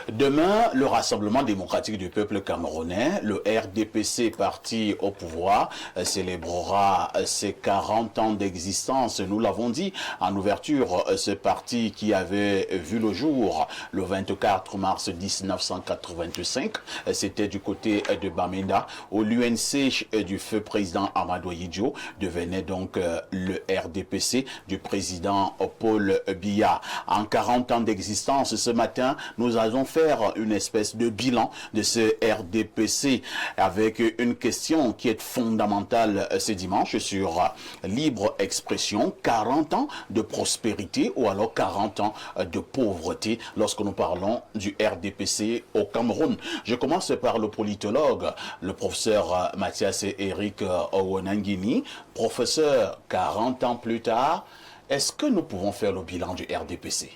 Demain, le Rassemblement démocratique du peuple camerounais, le RDPC, parti au pouvoir, célébrera ses 40 ans d'existence. Nous l'avons dit en ouverture, ce parti qui avait vu le jour le 24 mars 1985, c'était du côté de Bamenda, où l'UNC du feu président Amadou Yidjo devenait donc le RDPC du président Paul Biya. En 40 ans d'existence, ce matin, nous allons faire une espèce de bilan de ce RDPC avec une question qui est fondamentale ce dimanche sur libre expression, 40 ans de prospérité ou alors 40 ans de pauvreté lorsque nous parlons du RDPC au Cameroun. Je commence par le politologue, le professeur Mathias Eric Owonangini. Professeur, 40 ans plus tard, est-ce que nous pouvons faire le bilan du RDPC?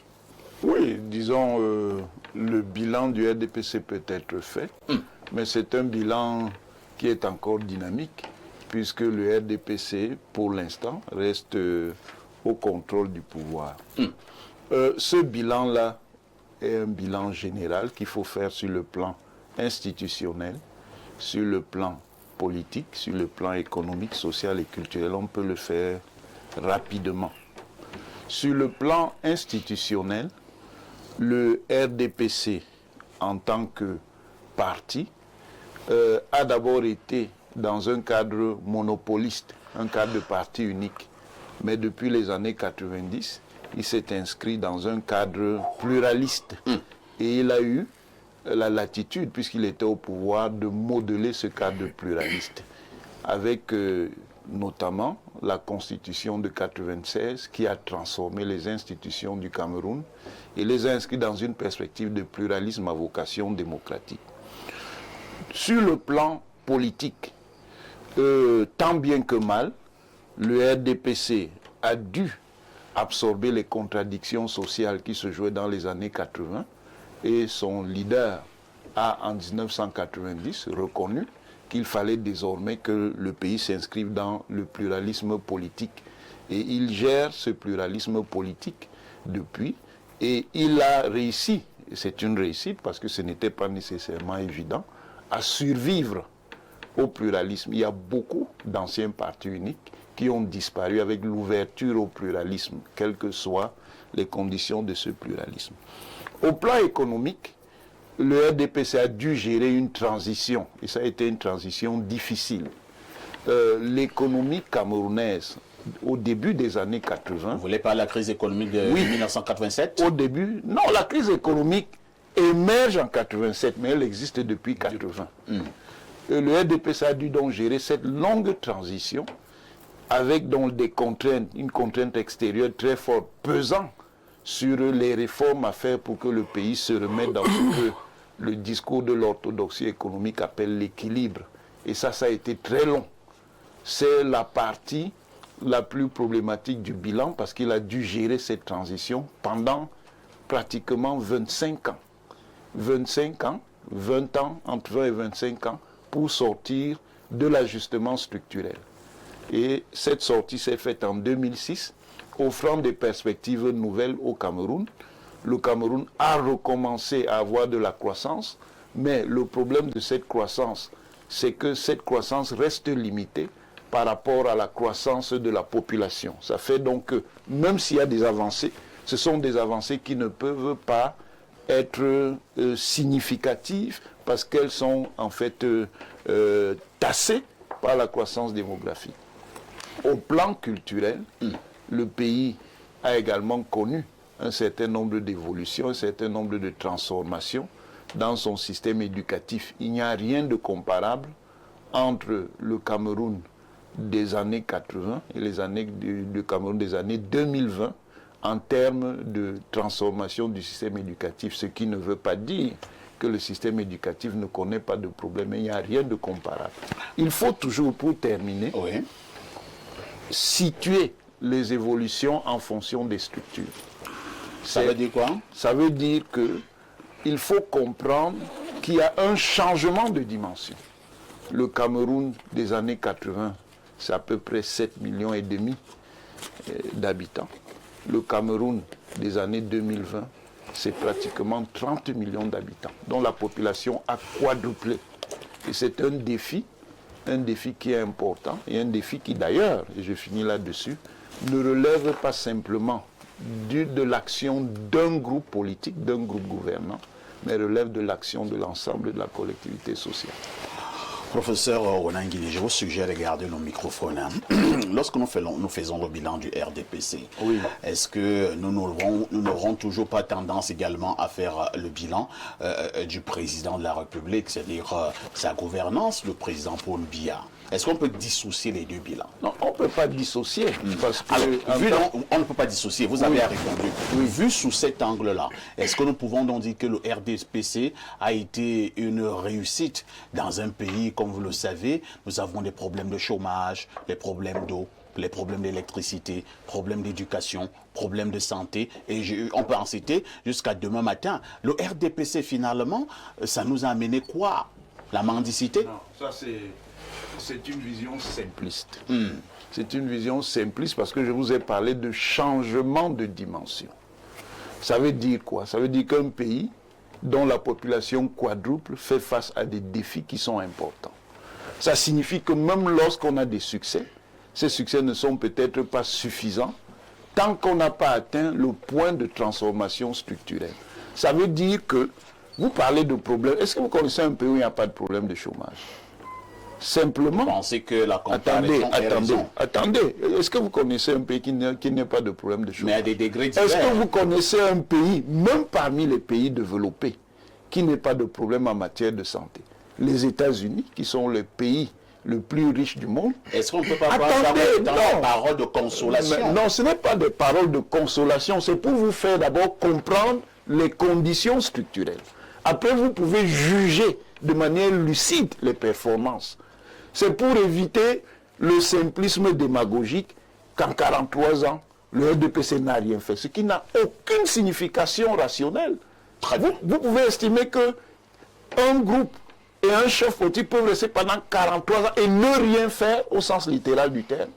Oui, disons, le bilan du RDPC peut être fait, mais c'est un bilan qui est encore dynamique, puisque le RDPC, pour l'instant, reste au contrôle du pouvoir. Ce bilan-là est un bilan général qu'il faut faire sur le plan institutionnel, sur le plan politique, sur le plan économique, social et culturel. On peut le faire rapidement. Sur le plan institutionnel, le RDPC, en tant que parti, a d'abord été dans un cadre monopoliste, un cadre de parti unique. Mais depuis les années 90, il s'est inscrit dans un cadre pluraliste. Et il a eu la latitude, puisqu'il était au pouvoir, de modeler ce cadre pluraliste. Avec notamment la Constitution de 96 qui a transformé les institutions du Cameroun et les a inscrits dans une perspective de pluralisme à vocation démocratique. Sur le plan politique, tant bien que mal, le RDPC a dû absorber les contradictions sociales qui se jouaient dans les années 80 et son leader a en 1990 reconnu qu'il fallait désormais que le pays s'inscrive dans le pluralisme politique. Et il gère ce pluralisme politique depuis, et il a réussi, c'est une réussite parce que ce n'était pas nécessairement évident, à survivre au pluralisme. Il y a beaucoup d'anciens partis uniques qui ont disparu avec l'ouverture au pluralisme, quelles que soient les conditions de ce pluralisme. Au plan économique, le RDPC a dû gérer une transition, et ça a été une transition difficile. L'économie camerounaise, au début des années 80... Vous voulez parler de la crise économique de 1987? Au début, non, la crise économique émerge en 87, mais elle existe depuis 80. Le RDPC a dû donc gérer cette longue transition avec donc des contraintes, une contrainte extérieure très forte, pesant sur les réformes à faire pour que le pays se remette dans ce que le discours de l'orthodoxie économique appelle l'équilibre. Et ça a été très long. C'est la partie la plus problématique du bilan parce qu'il a dû gérer cette transition pendant pratiquement 25 ans. 25 ans, 20 ans, entre 20 et 25 ans, pour sortir de l'ajustement structurel. Et cette sortie s'est faite en 2006, offrant des perspectives nouvelles au Cameroun. Le Cameroun a recommencé à avoir de la croissance, mais le problème de cette croissance, c'est que cette croissance reste limitée par rapport à la croissance de la population. Ça fait donc que, même s'il y a des avancées, ce sont des avancées qui ne peuvent pas être significatives parce qu'elles sont en fait tassées par la croissance démographique. Au plan culturel, le pays a également connu un certain nombre d'évolutions, un certain nombre de transformations dans son système éducatif. Il n'y a rien de comparable entre le Cameroun des années 80 et le Cameroun des années 2020 en termes de transformation du système éducatif, ce qui ne veut pas dire que le système éducatif ne connaît pas de problème, mais il n'y a rien de comparable. Il faut toujours, pour terminer, situer les évolutions en fonction des structures. Ça veut dire quoi? Ça veut dire qu'il faut comprendre qu'il y a un changement de dimension. Le Cameroun des années 80, c'est à peu près 7,5 millions d'habitants. Le Cameroun des années 2020, c'est pratiquement 30 millions d'habitants, dont la population a quadruplé. Et c'est un défi qui est important, et un défi qui d'ailleurs, et je finis là-dessus, ne relève pas simplement de l'action d'un groupe politique, d'un groupe gouvernant, mais relève de l'action de l'ensemble de la collectivité sociale. Professeur Onangini, je vous suggère de garder nos microphones. Lorsque nous faisons le bilan du RDPC, oui. Est-ce que nous n'aurons toujours pas tendance également à faire le bilan du président de la République, c'est-à-dire sa gouvernance, le président Paul Biya? Est-ce qu'on peut dissocier les deux bilans? Non, on ne peut pas dissocier. Parce que alors, on ne peut pas dissocier, vous avez répondu. Oui. Vu sous cet angle-là, est-ce que nous pouvons donc dire que le RDPC a été une réussite dans un pays, comme vous le savez, nous avons des problèmes de chômage, des problèmes d'eau, les problèmes d'électricité, problèmes d'éducation, problèmes de santé, et on peut en citer jusqu'à demain matin. Le RDPC, finalement, ça nous a amené quoi? La mendicité? Non, ça c'est une vision simpliste. C'est une vision simpliste parce que je vous ai parlé de changement de dimension. Ça veut dire quoi? Ça veut dire qu'un pays dont la population quadruple fait face à des défis qui sont importants. Ça signifie que même lorsqu'on a des succès, ces succès ne sont peut-être pas suffisants tant qu'on n'a pas atteint le point de transformation structurelle. Ça veut dire que vous parlez de problèmes. Est-ce que vous connaissez un pays où il n'y a pas de problème de chômage? Simplement. Vous pensez que la comparaison attendez. Est-ce que vous connaissez un pays qui n'a pas de problème de chômage? Mais à des degrés divers. Est-ce que vous connaissez un pays, même parmi les pays développés, qui n'a pas de problème en matière de santé? Les États-Unis, qui sont le pays le plus riche du monde. Est-ce qu'on ne peut pas prendre ça dans des paroles de consolation? Non, ce n'est pas des paroles de consolation. C'est pour vous faire d'abord comprendre les conditions structurelles. Après, vous pouvez juger de manière lucide les performances. C'est pour éviter le simplisme démagogique qu'en 43 ans, le RDPC n'a rien fait, ce qui n'a aucune signification rationnelle. Vous pouvez estimer qu'un groupe et un chef politique peuvent rester pendant 43 ans et ne rien faire au sens littéral du terme.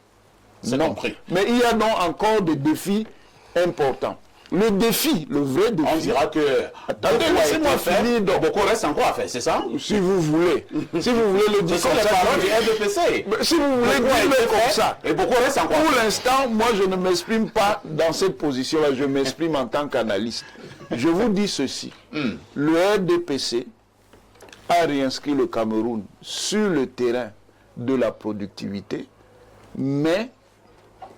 C'est compris. Mais il y a donc encore des défis importants. Le défi, le vrai défi... On dira que... Attendez, laissez-moi finir donc. Beaucoup reste encore à faire, c'est ça? Si vous voulez. Si vous voulez le dire comme ça... du RDPC. Si vous voulez dire comme ça. Et beaucoup reste encore. Pour l'instant, moi, je ne m'exprime pas dans cette position-là. Je m'exprime en tant qu'analyste. Je vous dis ceci. Le RDPC a réinscrit le Cameroun sur le terrain de la productivité, mais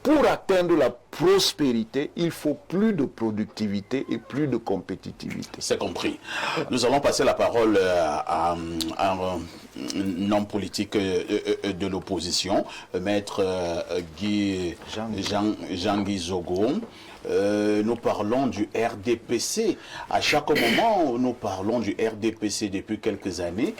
pour atteindre la prospérité, il faut plus de productivité et plus de compétitivité. C'est compris. Nous allons passer la parole à un homme politique de l'opposition, maître Jean-Guy Zogo. Nous parlons du RDPC. À chaque moment où nous parlons du RDPC depuis quelques années,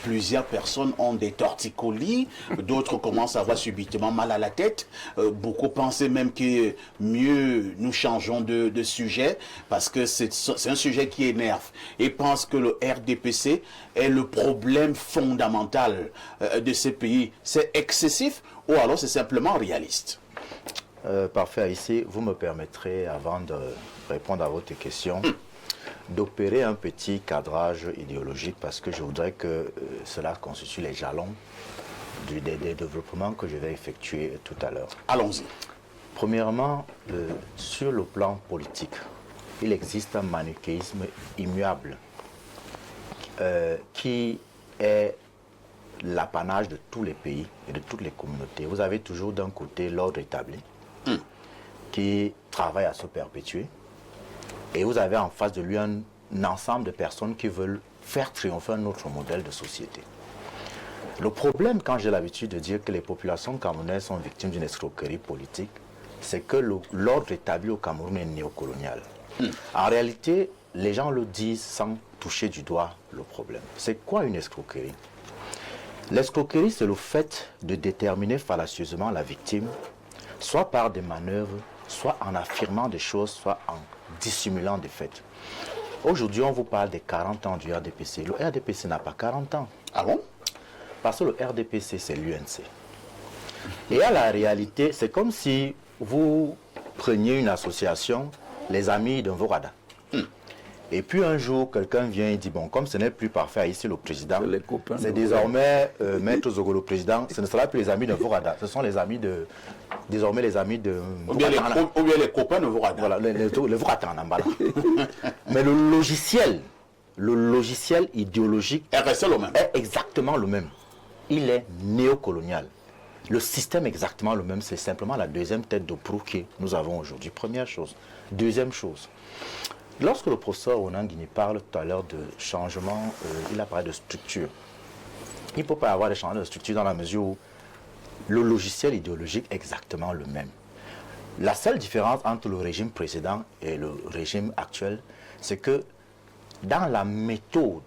plusieurs personnes ont des torticolis, d'autres commencent à avoir subitement mal à la tête. Beaucoup pensaient même que mieux nous changeons de sujet parce que c'est un sujet qui énerve et pensent que le RDPC est le problème fondamental de ces pays. C'est excessif ou alors c'est simplement réaliste? Parfait, ici, vous me permettrez, avant de répondre à votre question, d'opérer un petit cadrage idéologique parce que je voudrais que cela constitue les jalons des développements que je vais effectuer tout à l'heure. Allons-y. Premièrement, sur le plan politique, il existe un manichéisme immuable qui est l'apanage de tous les pays et de toutes les communautés. Vous avez toujours d'un côté l'ordre établi, qui travaille à se perpétuer, et vous avez en face de lui un ensemble de personnes qui veulent faire triompher un autre modèle de société. Le problème, quand j'ai l'habitude de dire que les populations camerounaises sont victimes d'une escroquerie politique, c'est que l'ordre établi au Cameroun est néocolonial. En réalité, les gens le disent sans toucher du doigt le problème. C'est quoi une escroquerie? L'escroquerie, c'est le fait de déterminer fallacieusement la victime, soit par des manœuvres, soit en affirmant des choses, soit en dissimulant des faits. Aujourd'hui, on vous parle des 40 ans du RDPC. Le RDPC n'a pas 40 ans. Ah bon? Parce que le RDPC, c'est l'UNC. Et à la réalité, c'est comme si vous preniez une association, les Amis de Vorada. Et puis un jour, quelqu'un vient et dit, bon, comme ce n'est plus parfait ici le président, les copains c'est de désormais Maître Zogo le président, ce ne sera plus les amis de Vorada, ce sont les amis de... Désormais les amis de... Ou bien les copains de Vorada. Voilà, le Vorada en Ambala. Mais le logiciel idéologique est resté le même. Est exactement le même. Il est néocolonial. Le système est exactement le même, c'est simplement la deuxième tête de proue que nous avons aujourd'hui. Première chose. Deuxième chose. Lorsque le professeur Onanguini parle tout à l'heure de changement, il a parlé de structure. Il ne peut pas y avoir de changement de structure dans la mesure où le logiciel idéologique est exactement le même. La seule différence entre le régime précédent et le régime actuel, c'est que dans la méthode,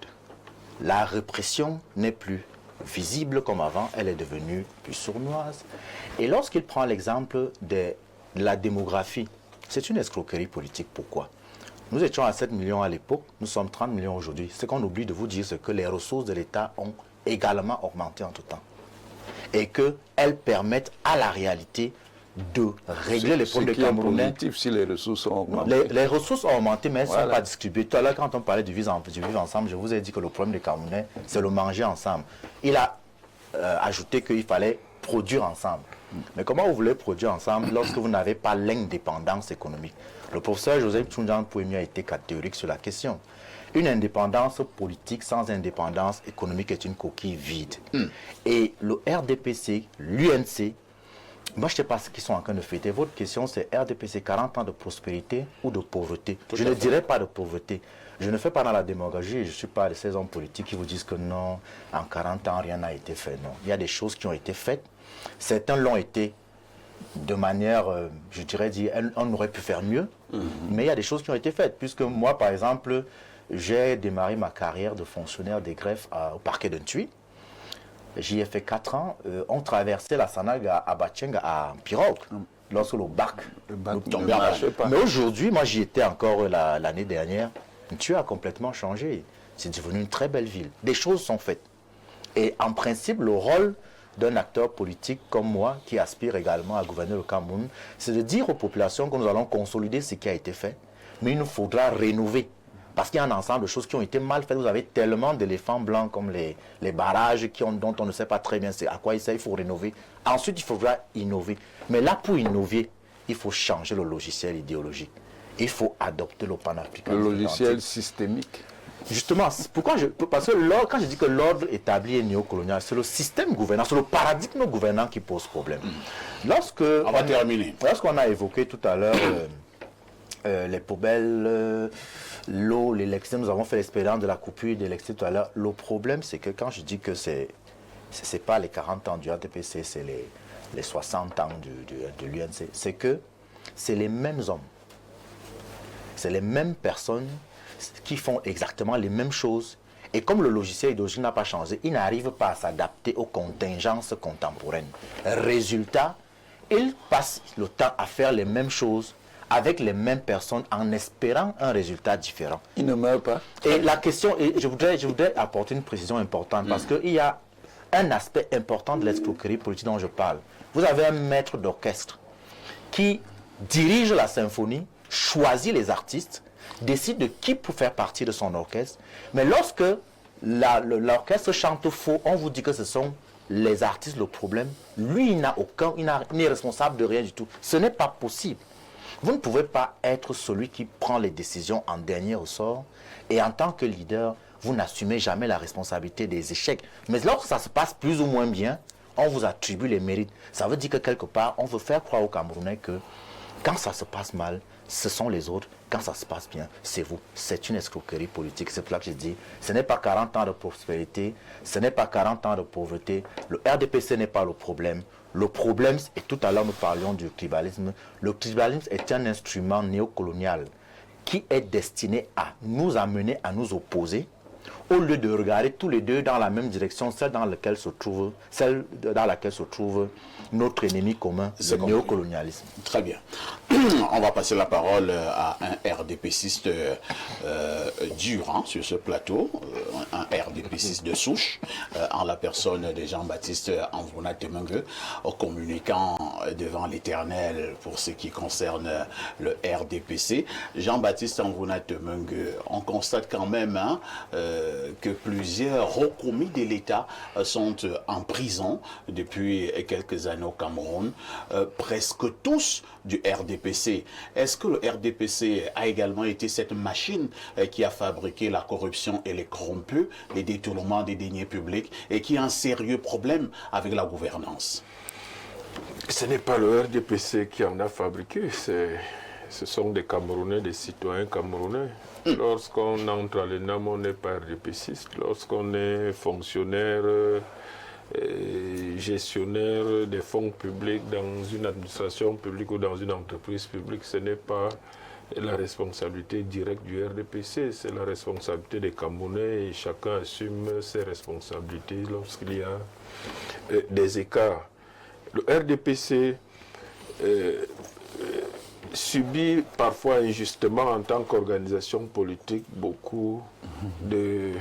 la répression n'est plus visible comme avant, elle est devenue plus sournoise. Et lorsqu'il prend l'exemple de la démographie, c'est une escroquerie politique. Pourquoi ? Nous étions à 7 millions à l'époque, nous sommes 30 millions aujourd'hui. Ce qu'on oublie de vous dire, c'est que les ressources de l'État ont également augmenté entre-temps. Et qu'elles permettent à la réalité de régler les problèmes des Camerounais. C'est positif si les ressources ont augmenté. Les ressources ont augmenté, mais elles ne sont pas distribuées. Tout à l'heure, quand on parlait du vivre ensemble, je vous ai dit que le problème des Camerounais, c'est le manger ensemble. Il a ajouté qu'il fallait produire ensemble. Mais comment vous voulez produire ensemble lorsque vous n'avez pas l'indépendance économique? Le professeur Joseph Tchoundian Pouemi a été catégorique sur la question. Une indépendance politique sans indépendance économique est une coquille vide. Et le RDPC, l'UNC, moi je ne sais pas ce qu'ils sont en train de fêter. Votre question c'est RDPC 40 ans de prospérité ou de pauvreté? Je ne dirais pas de pauvreté. Je ne fais pas dans la démagogie et je ne suis pas de ces hommes politiques qui vous disent que non, en 40 ans rien n'a été fait. Non, il y a des choses qui ont été faites. Certains l'ont été de manière, je dirais, on aurait pu faire mieux, mais il y a des choses qui ont été faites. Puisque moi, par exemple, j'ai démarré ma carrière de fonctionnaire des greffes au parquet de Ntui. J'y ai fait 4 ans. On traversait la Sanag à Bachenga en pirogue, lorsque le bac nous tombait en bas. Mais aujourd'hui, moi j'y étais encore l'année dernière. Ntui a complètement changé. C'est devenu une très belle ville. Des choses sont faites. Et en principe, le rôle d'un acteur politique comme moi, qui aspire également à gouverner le Cameroun, c'est de dire aux populations que nous allons consolider ce qui a été fait, mais il nous faudra rénover. Parce qu'il y a un ensemble de choses qui ont été mal faites. Vous avez tellement d'éléphants blancs comme les barrages dont on ne sait pas très bien à quoi il sert. Il faut rénover. Ensuite, il faudra innover. Mais là, pour innover, il faut changer le logiciel idéologique. Il faut adopter le panafricanisme. Le logiciel systémique. Justement, parce que quand je dis que l'ordre établi est néocolonial, c'est le système gouvernant, c'est le paradigme gouvernant qui pose problème. On va terminer. Lorsqu'on a évoqué tout à l'heure les poubelles, l'eau, l'électricité, nous avons fait l'expérience de la coupure d'électricité tout à l'heure. Le problème, c'est que quand je dis que c'est pas les 40 ans du RDPC, c'est les 60 ans de l'UNC, c'est que c'est les mêmes hommes, c'est les mêmes personnes qui font exactement les mêmes choses. Et comme le logiciel idéologique n'a pas changé, ils n'arrivent pas à s'adapter aux contingences contemporaines. Résultat, ils passent le temps à faire les mêmes choses avec les mêmes personnes en espérant un résultat différent. Ils ne meurent pas. Et la question, et je voudrais apporter une précision importante parce qu'il y a un aspect important de l'escroquerie politique dont je parle. Vous avez un maître d'orchestre qui dirige la symphonie, choisit les artistes, décide de qui peut faire partie de son orchestre. Mais lorsque l'orchestre chante faux, on vous dit que ce sont les artistes le problème. Lui, il n'est responsable de rien du tout. Ce n'est pas possible. Vous ne pouvez pas être celui qui prend les décisions en dernier ressort et en tant que leader, vous n'assumez jamais la responsabilité des échecs. Mais lorsque ça se passe plus ou moins bien, on vous attribue les mérites. Ça veut dire que quelque part, on veut faire croire aux Camerounais que quand ça se passe mal, ce sont les autres. Quand ça se passe bien, c'est vous. C'est une escroquerie politique. C'est pour ça que je dis, ce n'est pas 40 ans de prospérité, ce n'est pas 40 ans de pauvreté. Le RDPC n'est pas le problème. Le problème, et tout à l'heure nous parlions du tribalisme, le tribalisme est un instrument néocolonial qui est destiné à nous amener à nous opposer au lieu de regarder tous les deux dans la même direction, celle dans laquelle se trouve notre ennemi commun, le néocolonialisme. Très bien. On va passer la parole à un RDPCiste dur sur ce plateau, un RDPCiste de souche, en la personne de Jean-Baptiste Anvouna Temengue, communiquant devant l'Éternel pour ce qui concerne le RDPC. Jean-Baptiste Anvouna Temengue, on constate quand même que plusieurs hauts commis de l'État sont en prison depuis quelques années au Cameroun, presque tous du RDPC. Est-ce que le RDPC a également été cette machine qui a fabriqué la corruption et les corrompus, les détournements des deniers publics et qui a un sérieux problème avec la gouvernance? Ce n'est pas le RDPC qui en a fabriqué, ce sont des Camerounais, des citoyens camerounais. Lorsqu'on entre à l'ENAM, on n'est pas RDPCiste. Lorsqu'on est fonctionnaire, gestionnaire des fonds publics dans une administration publique ou dans une entreprise publique, ce n'est pas la responsabilité directe du RDPC, c'est la responsabilité des Camerounais et chacun assume ses responsabilités lorsqu'il y a des écarts. Le RDPC subit parfois injustement en tant qu'organisation politique beaucoup de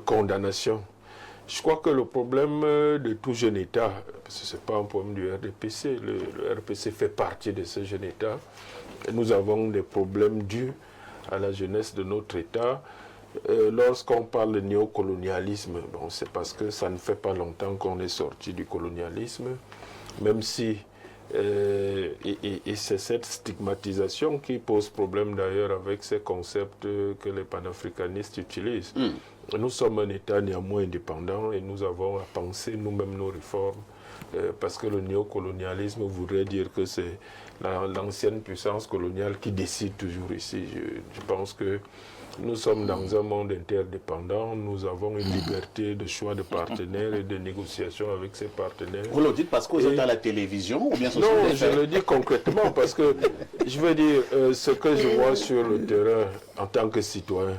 condamnations. Je crois que le problème de tout jeune État, parce que ce n'est pas un problème du RDPC, le RDPC fait partie de ce jeune État. Et nous avons des problèmes dus à la jeunesse de notre État. Lorsqu'on parle de néocolonialisme, bon, c'est parce que ça ne fait pas longtemps qu'on est sorti du colonialisme, même si et c'est cette stigmatisation qui pose problème d'ailleurs avec ces concepts que les panafricanistes utilisent. Nous sommes un État néanmoins indépendant et nous avons à penser nous-mêmes nos réformes parce que le néocolonialisme voudrait dire que c'est l'ancienne puissance coloniale qui décide toujours ici. Je pense que nous sommes dans un monde interdépendant, nous avons une liberté de choix de partenaires et de négociation avec ces partenaires. Vous le dites parce que vous êtes à la télévision ou bien ce Non, je le dis concrètement parce que je veux dire ce que je vois sur le terrain en tant que citoyen.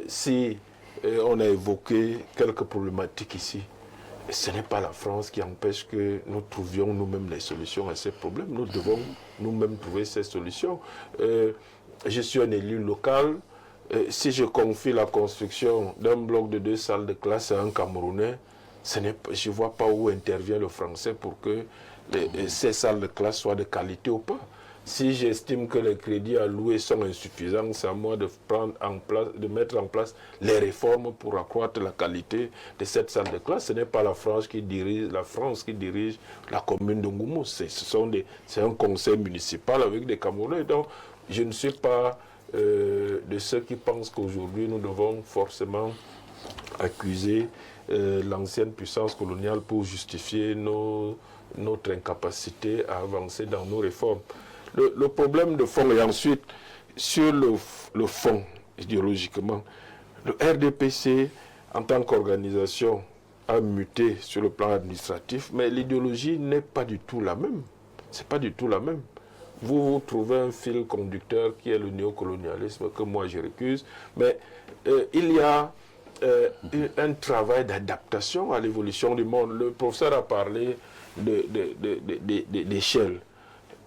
Si on a évoqué quelques problématiques ici, ce n'est pas la France qui empêche que nous trouvions nous-mêmes les solutions à ces problèmes. Nous devons nous-mêmes trouver ces solutions. Je suis un élu local. Si je confie la construction d'un bloc de 2 salles de classe à un Camerounais, je ne vois pas où intervient le français pour que ces salles de classe soient de qualité ou pas. Si j'estime que les crédits alloués sont insuffisants, c'est à moi de mettre en place les réformes pour accroître la qualité de cette salle de classe. Ce n'est pas la France qui dirige la commune de Ngoumou. C'est un conseil municipal avec des Camerounais. Donc, je ne suis pas de ceux qui pensent qu'aujourd'hui, nous devons forcément accuser l'ancienne puissance coloniale pour justifier notre incapacité à avancer dans nos réformes. Le problème de fond, et ensuite, sur le fond, idéologiquement, le RDPC, en tant qu'organisation, a muté sur le plan administratif, mais l'idéologie n'est pas du tout la même. C'est pas du tout la même. Vous trouvez un fil conducteur qui est le néocolonialisme, que moi je récuse, mais il y a un travail d'adaptation à l'évolution du monde. Le professeur a parlé d'échelle.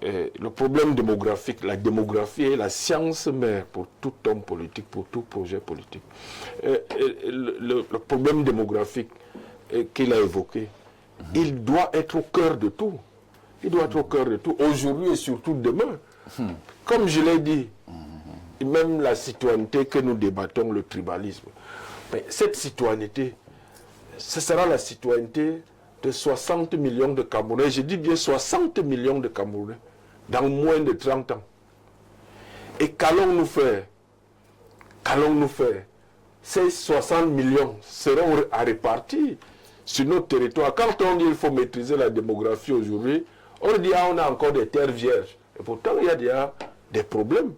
Le problème démographique, la démographie est la science mère pour tout homme politique, pour tout projet politique. Le problème démographique qu'il a évoqué, il doit être au cœur de tout. Il doit être au cœur de tout, aujourd'hui et surtout demain. Comme je l'ai dit, même la citoyenneté que nous débattons, le tribalisme, mais cette citoyenneté, ce sera la citoyenneté de 60 millions de Camerounais. Je dis bien 60 millions de Camerounais dans moins de 30 ans. Et qu'allons-nous faire? Qu'allons-nous faire? Ces 60 millions seront à répartir sur notre territoire. Quand on dit qu'il faut maîtriser la démographie aujourd'hui, on dit on a encore des terres vierges. Et pourtant, il y a déjà des problèmes.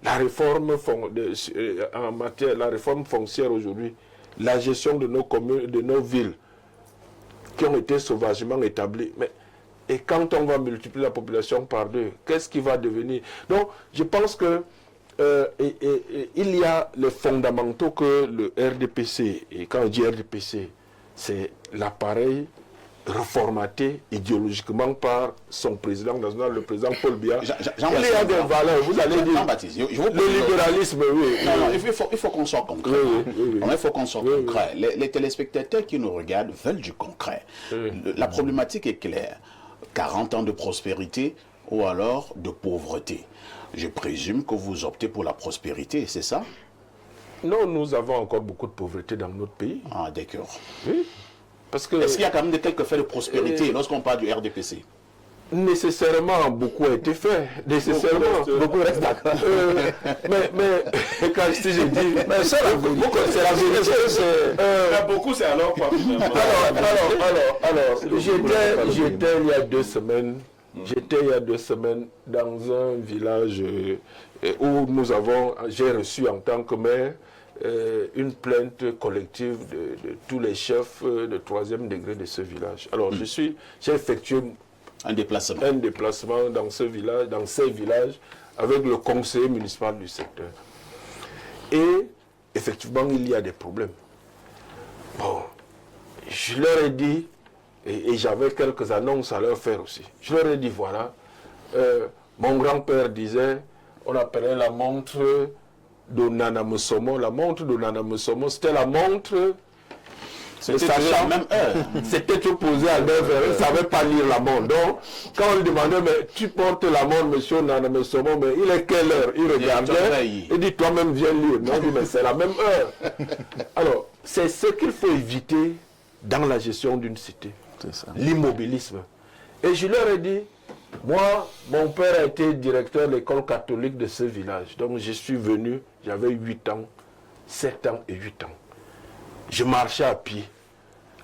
La réforme foncière aujourd'hui, la gestion de nos communes, de nos villes, qui ont été sauvagement établies. Et quand on va multiplier la population par 2, qu'est-ce qui va devenir? Donc, je pense que il y a les fondamentaux que le RDPC, et quand je dis RDPC, c'est l'appareil reformaté idéologiquement par son président national, le président Paul Biya. Il y a des valeurs, vous allez dire, le libéralisme, oui. Non, il faut qu'on soit concret. Il faut qu'on soit concret. Les téléspectateurs qui nous regardent veulent du concret. La problématique est claire. 40 ans de prospérité ou alors de pauvreté. Je présume que vous optez pour la prospérité, c'est ça? Non, nous avons encore beaucoup de pauvreté dans notre pays. Ah, d'accord. Oui. Est-ce qu'il y a quand même quelques faits de prospérité lorsqu'on parle du RDPC? Nécessairement, beaucoup a été fait. Nécessairement. Beaucoup restent d'accord. Mais quand je dis... Mais ça, c'est la vérité. Beaucoup, c'est alors quoi? Alors, j'étais il y a 2 semaines. J'étais il y a 2 semaines dans un village où j'ai reçu en tant que maire une plainte collective de tous les chefs de 3e degré de ce village. Alors, j'ai effectué un déplacement dans ces villages avec le conseiller municipal du secteur. Et effectivement, il y a des problèmes. Bon, je leur ai dit, et j'avais quelques annonces à leur faire aussi. Je leur ai dit, voilà, mon grand-père disait, on appelait la montre de Nana Musomo. La montre de Nana Musomo, c'était la montre... C'était la même heure. C'était opposé à 9 heures. Il ne savait pas lire la montre. Donc, quand on lui demandait, mais tu portes la montre, monsieur Nana Musomo, mais il est quelle heure? Il regardait, il dit, toi-même viens lire. Non, il dit, mais c'est la même heure. Alors, c'est ce qu'il faut éviter dans la gestion d'une cité. L'immobilisme. Et je leur ai dit, moi, mon père a été directeur de l'école catholique de ce village. Donc, je suis venu, j'avais 8 ans, 7 ans et 8 ans. Je marchais à pied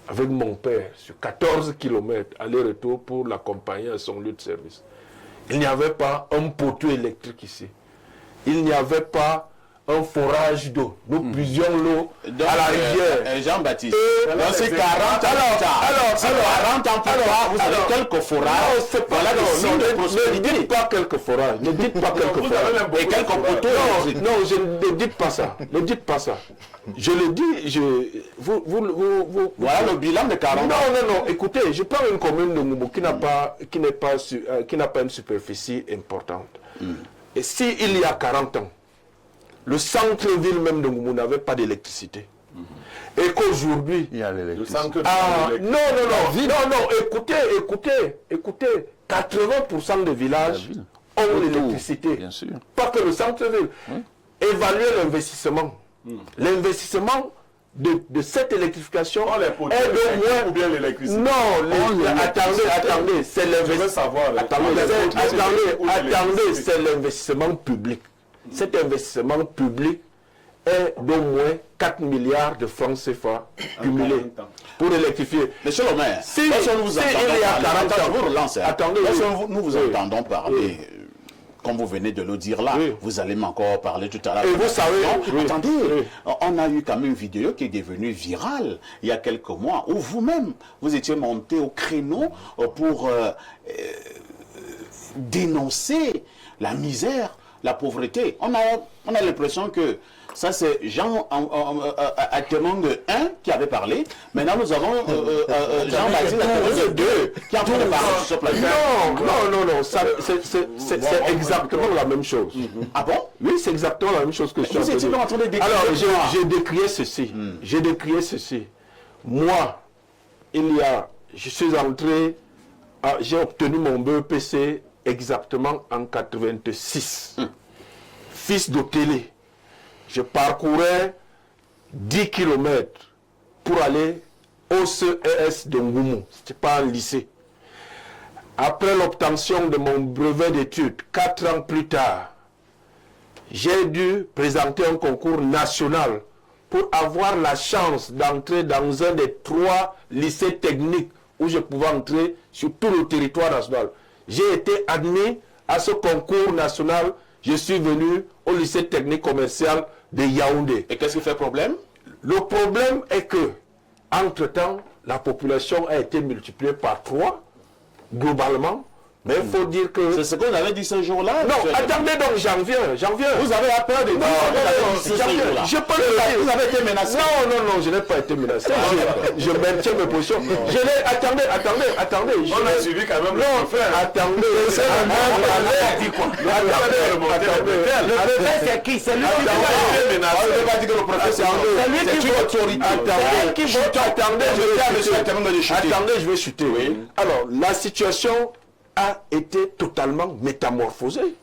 avec mon père sur 14 km aller-retour pour l'accompagner à son lieu de service. Il n'y avait pas un poteau électrique ici. Il n'y avait pas un forage d'eau. Nous puisions l'eau à la rivière. Jean-Baptiste, dans ces 40 ans plus tard, vous avez quelques forages. Voilà ne dites pas quelques forages. Ne dites pas quelques forages. Et quelques poteaux. Non, ne dites pas ça. Ne dites pas ça. Je le dis, voilà le bilan de 40 ans. Non, écoutez, je prends une commune de Ngoumou qui n'a pas une superficie importante. Et s'il y a 40 ans, le centre-ville même de Ngoumou n'avait pas d'électricité. Et qu'aujourd'hui... Il y a l'électricité. Non, écoutez, 80% des villages ont l'électricité. Bien sûr. Pas que le centre-ville. Oui. Évaluez l'investissement. L'investissement de cette électrification est de moins... ou bien l'électricité. Non, attendez, c'est l'investissement. Attendez, c'est l'investissement public. Cet investissement public est d'au moins 4 milliards de francs CFA cumulés pour électrifier. Monsieur le maire, nous vous entendons parler, comme vous venez de le dire là, vous allez m'encore parler tout à l'heure. Et vous savez... Attendez, on a eu quand même une vidéo qui est devenue virale il y a quelques mois, où vous-même, vous étiez monté au créneau pour dénoncer la misère, la pauvreté. On a l'impression que ça c'est Jean Atemong 1 qui avait parlé. Maintenant nous avons Jean-Baptiste Atemong 2 qui a parlé sur ce plateau. Non, c'est exactement la même chose. Ah bon? Oui, c'est exactement la même chose que je suis en train de dire. Alors, j'ai décrié ceci. J'ai décrié ceci. Moi, je suis entré, j'ai obtenu mon BEPC exactement en 86. Fils de télé. Je parcourais 10 km pour aller au CES de Ngoumou. Ce n'était pas un lycée. Après l'obtention de mon brevet d'études, 4 ans plus tard, j'ai dû présenter un concours national pour avoir la chance d'entrer dans un des 3 lycées techniques où je pouvais entrer sur tout le territoire national. J'ai été admis à ce concours national. Je suis venu au lycée technique commercial de Yaoundé. Et qu'est-ce qui fait problème? Le problème est que, entre-temps, la population a été multipliée par 3, globalement, Mais il faut dire que... C'est ce que vous avez dit ce jour-là. Non, attendez donc, j'en viens. Vous avez peur de dire Non, je peux le dire. Vous avez été menacé. Non, je n'ai pas été menacé. Je maintiens mes positions. Attendez. On a suivi quand même. Non, frère, attendez. Le préfet, c'est qui? C'est lui qui On ne peut pas dire que le professeur c'est une autorité. Attendez, je vais chuter. Alors, la situation a été totalement métamorphosée.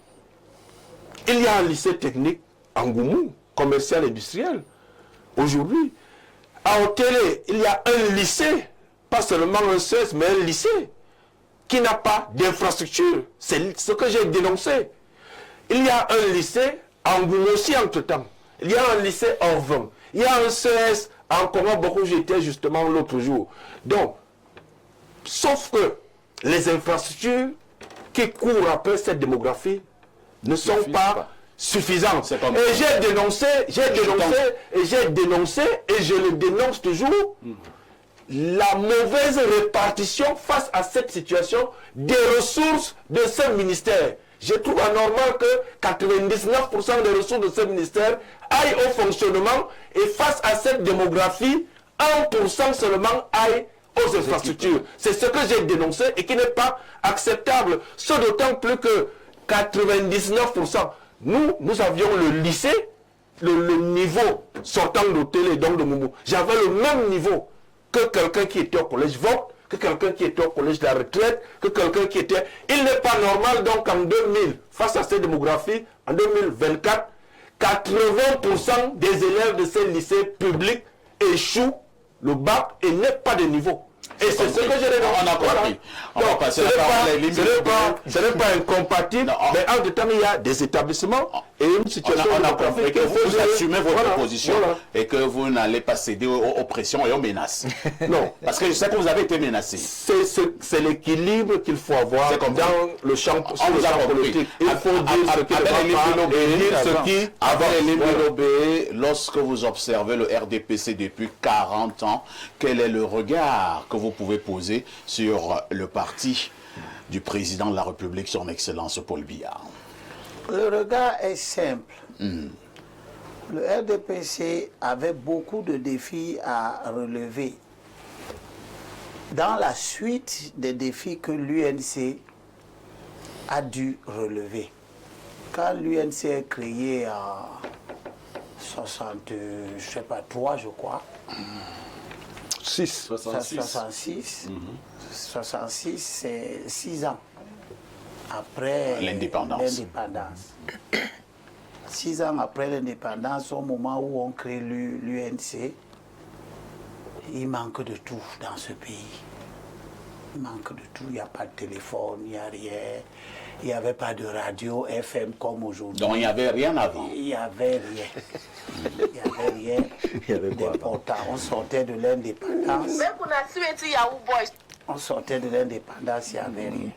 Il y a un lycée technique en Goumou, commercial industriel. Aujourd'hui, à Otélé, il y a un lycée, pas seulement un CES, mais un lycée qui n'a pas d'infrastructure. C'est ce que j'ai dénoncé. Il y a un lycée en Goumou aussi entre-temps. Il y a un lycée en Vin. Il y a un CES en Congo, beaucoup j'étais justement l'autre jour. Donc, sauf que les infrastructures qui courent après cette démographie ne sont pas suffisantes. Et j'ai dénoncé, et je le dénonce toujours, la mauvaise répartition face à cette situation des ressources de ce ministère. Je trouve anormal que 99% des ressources de ce ministère aillent au fonctionnement et face à cette démographie, 1% seulement aille aux infrastructures. C'est ce que j'ai dénoncé et qui n'est pas acceptable. Ce d'autant plus que 99%, nous avions le lycée, le niveau sortant de télé, donc de Moumou. J'avais le même niveau que quelqu'un qui était au collège Vogt, que quelqu'un qui était au collège de la retraite, que quelqu'un qui était... Il n'est pas normal donc en 2000, face à cette démographie, en 2024, 80% des élèves de ces lycées publics échouent le bac et n'est pas de niveau. Et c'est ce que je dénonce. On a compris. Donc, ce n'est pas incompatible, mais en temps, il y a des établissements et une situation... On a compris que vous assumez votre position et que vous n'allez pas céder aux pressions et aux menaces. Non. Parce que je sais que vous avez été menacé. C'est l'équilibre qu'il faut avoir dans le champ politique. Il faut dire ce qui ne va pas. Lorsque vous observez le RDPC depuis 40 ans, quel est le regard que vous pouvez poser sur le parti du président de la République, son Excellence Paul Biya? Le regard est simple. Le RDPC avait beaucoup de défis à relever. Dans la suite des défis que l'UNC a dû relever. Quand l'UNC est créé en 63, je crois. 66, c'est 6 ans après l'indépendance. 6 ans après l'indépendance, au moment où on crée l'UNC, il manque de tout dans ce pays. Il manque de tout, il n'y a pas de téléphone, il n'y a rien. Il n'y avait pas de radio FM comme aujourd'hui. Donc il n'y avait rien avant. Il n'y avait rien. Il n'y avait rien d'important. On sortait de l'indépendance. On sortait de l'indépendance, il n'y avait rien.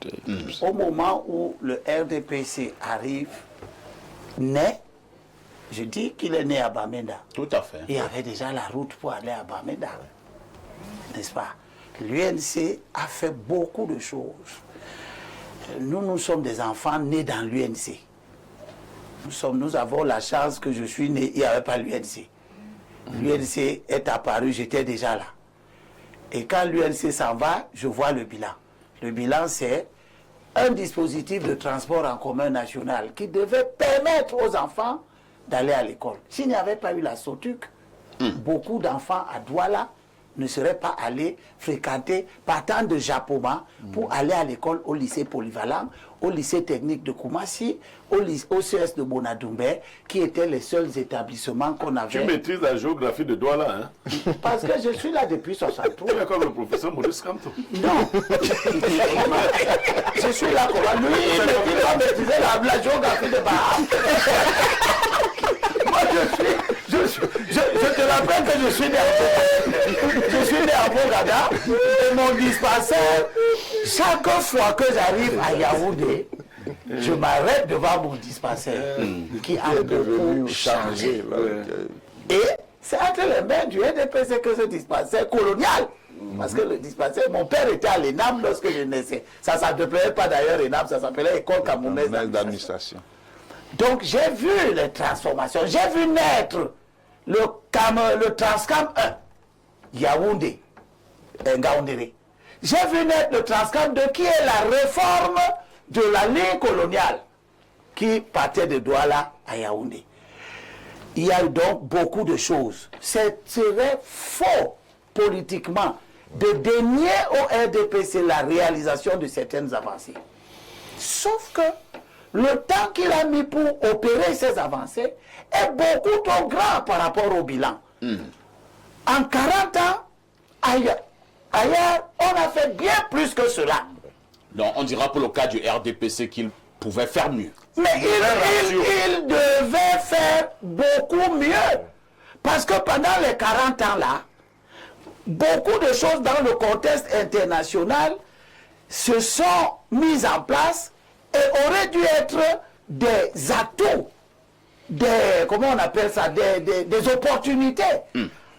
Au moment où le RDPC arrive, naît, je dis qu'il est né à Bamenda. Tout à fait. Il y avait déjà la route pour aller à Bamenda. N'est-ce pas? L'UNC a fait beaucoup de choses. Nous sommes des enfants nés dans l'UNC. Nous avons la chance que je suis né, il n'y avait pas l'UNC. L'UNC est apparu, j'étais déjà là. Et quand l'UNC s'en va, je vois le bilan. Le bilan, c'est un dispositif de transport en commun national qui devait permettre aux enfants d'aller à l'école. S'il n'y avait pas eu la SOTUC, beaucoup d'enfants à Douala ne seraient pas allés fréquenter, partant de Japoma, pour aller à l'école au lycée polyvalent, au lycée technique de Koumassi, au CS de Bonadoumbé, qui étaient les seuls établissements qu'on avait. Tu maîtrises la géographie de Douala, hein? Parce que je suis là depuis 63. Tu es comme le professeur Maurice Kanto. Non. Je suis là comme lui, il me dit pas maîtriser la géographie de Baham. Moi, je te rappelle que je suis né à Bogada et mon dispensaire, chaque fois que j'arrive à Yaoundé, je m'arrête devant mon dispensaire qui a beaucoup changé. Et c'est entre les mains du RDPC que ce dispensaire colonial Parce que le dispensaire, mon père était à l'ENAM lorsque je naissais. Ça ne s'appelait pas d'ailleurs ENAM, ça s'appelait École Camerounaise d'administration. Donc j'ai vu les transformations, j'ai vu naître le Transcam 1, Yaoundé, Ngaoundéré. J'ai vu naître le Transcam 2 qui est la réforme de la ligne coloniale qui partait de Douala à Yaoundé. Il y a eu donc beaucoup de choses. Ce serait faux politiquement de dénier au RDPC la réalisation de certaines avancées. Sauf que le temps qu'il a mis pour opérer ces avancées est beaucoup trop grand par rapport au bilan. En 40 ans, ailleurs, on a fait bien plus que cela. Donc on dira pour le cas du RDPC qu'il pouvait faire mieux. Mais il devait faire beaucoup mieux. Parce que pendant les 40 ans là, beaucoup de choses dans le contexte international se sont mises en place et auraient dû être des atouts, comment on appelle ça, des opportunités.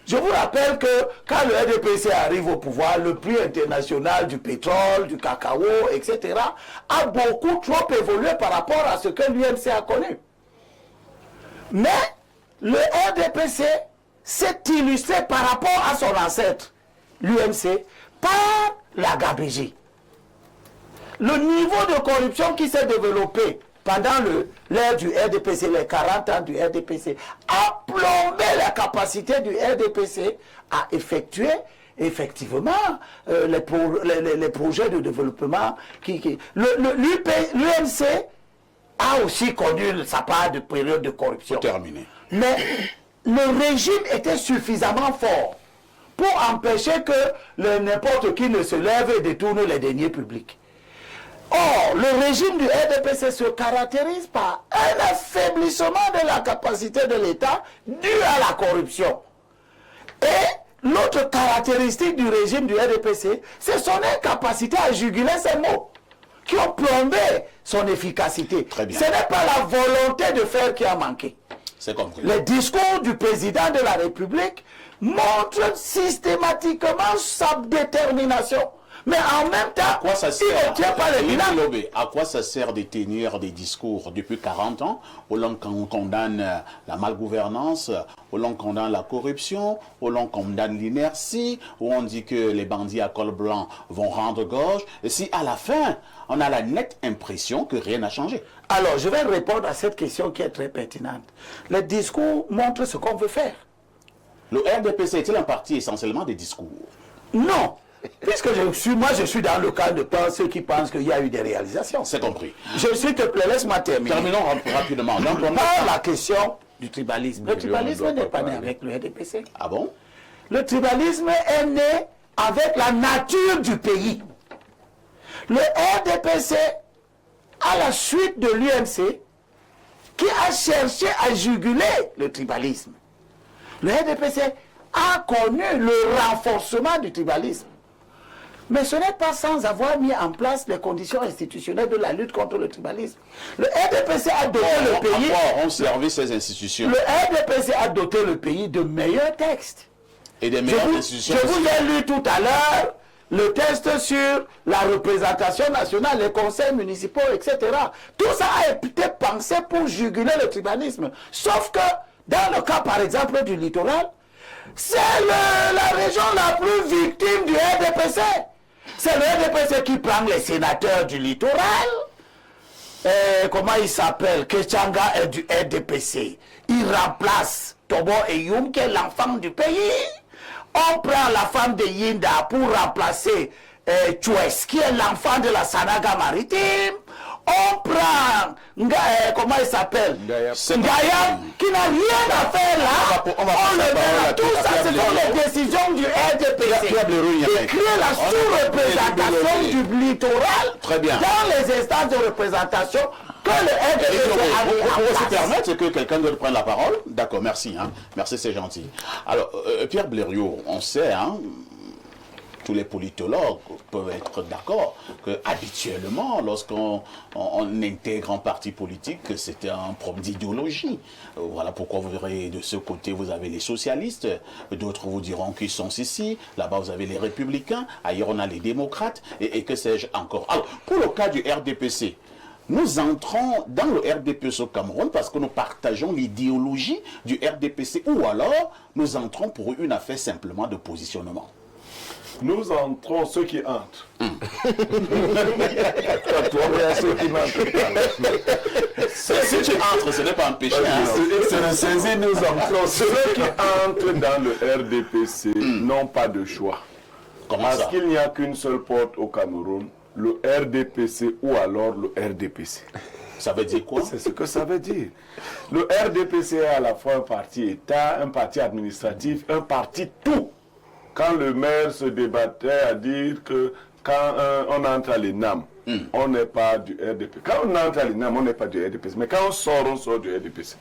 Je vous rappelle que quand le RDPC arrive au pouvoir, le prix international du pétrole, du cacao, etc., a beaucoup trop évolué par rapport à ce que l'UMC a connu. Mais le RDPC s'est illustré par rapport à son ancêtre, l'UMC, par la gabegie. Le niveau de corruption qui s'est développé pendant l'ère du RDPC, les 40 ans du RDPC, a plombé la capacité du RDPC à effectuer effectivement les projets de développement. L'UMC a aussi connu sa part de période de corruption. Terminé. Mais le régime était suffisamment fort pour empêcher que n'importe qui ne se lève et détourne les deniers publics. Or, le régime du RDPC se caractérise par un affaiblissement de la capacité de l'État dû à la corruption. Et l'autre caractéristique du régime du RDPC, c'est son incapacité à juguler ses mots, qui ont plombé son efficacité. Très bien. Ce n'est pas la volonté de faire qui a manqué. C'est compris. Les discours du président de la République montrent systématiquement sa détermination. Mais en même temps, quoi ça sert, il ne tient pas les bilans. À quoi ça sert de tenir des discours depuis 40 ans où l'on condamne la malgouvernance, où l'on condamne la corruption, où l'on condamne l'inertie, où on dit que les bandits à col blanc vont rendre gorge, et si à la fin, on a la nette impression que rien n'a changé? Alors, je vais répondre à cette question qui est très pertinente. Les discours montrent ce qu'on veut faire. Le RDPC est-il un parti essentiellement des discours? Non. Puisque je suis dans le cas de ceux qui pensent qu'il y a eu des réalisations. C'est compris. Je suis que laisse-moi terminer. Terminons rapidement. Donc, Par la question du tribalisme. Le tribalisme n'est pas né avec le RDPC. Ah bon? Le tribalisme est né avec la nature du pays. Le RDPC, à la suite de l'UMC, qui a cherché à juguler le tribalisme. Le RDPC a connu le renforcement du tribalisme. Mais ce n'est pas sans avoir mis en place les conditions institutionnelles de la lutte contre le tribalisme. Le RDPC a doté le pays... À quoi ont servi ces institutions? Le RDPC a doté le pays de meilleurs textes. Et des meilleures institutions. Je vous ai lu tout à l'heure le texte sur la représentation nationale, les conseils municipaux, etc. Tout ça a été pensé pour juguler le tribalisme. Sauf que, dans le cas, par exemple, du littoral, c'est la région la plus victime du RDPC. C'est le RDPC qui prend les sénateurs du littoral. Comment il s'appelle? Kechanga est du RDPC. Il remplace Tobo Eyoum, qui est l'enfant du pays. On prend la femme de Yinda pour remplacer Choues, qui est l'enfant de la Sanaga maritime. On prend, comment il s'appelle? Ngaya, qui n'a rien à faire là. On le met là. Tout ça, ce sont les décisions du RDPC qui crée la sous-représentation du littoral dans les instances de représentation que le RDPC a mis en place. Pour se permettre que quelqu'un doit prendre la parole. D'accord, merci. Merci, c'est gentil. Alors, Pierre Blériot, on sait, tous les politologues peuvent être d'accord que habituellement, lorsqu'on intègre un parti politique, c'était un problème d'idéologie. Voilà pourquoi vous verrez de ce côté, vous avez les socialistes, d'autres vous diront qu'ils sont ici, là-bas vous avez les républicains, ailleurs on a les démocrates, et que sais-je encore. Alors, pour le cas du RDPC, nous entrons dans le RDPC au Cameroun parce que nous partageons l'idéologie du RDPC, ou alors nous entrons pour une affaire simplement de positionnement. Nous entrons ceux qui entrent. Si tu entres, ce n'est pas un péché. C'est le saisi, nous entrons. Ceux qui entrent dans le RDPC n'ont pas de choix. Comment Parce ça? qu'il n'y a qu'une seule porte au Cameroun, le RDPC ou alors le RDPC. Ça veut dire quoi? C'est ce que ça veut dire. Le RDPC est à la fois un parti État, un parti administratif, un parti tout. Quand le maire se débattait à dire que quand on entre à l'ENAM, on n'est pas du RDPC. Quand on entre à l'ENAM, on n'est pas du RDPC. Mais quand on sort du RDPC.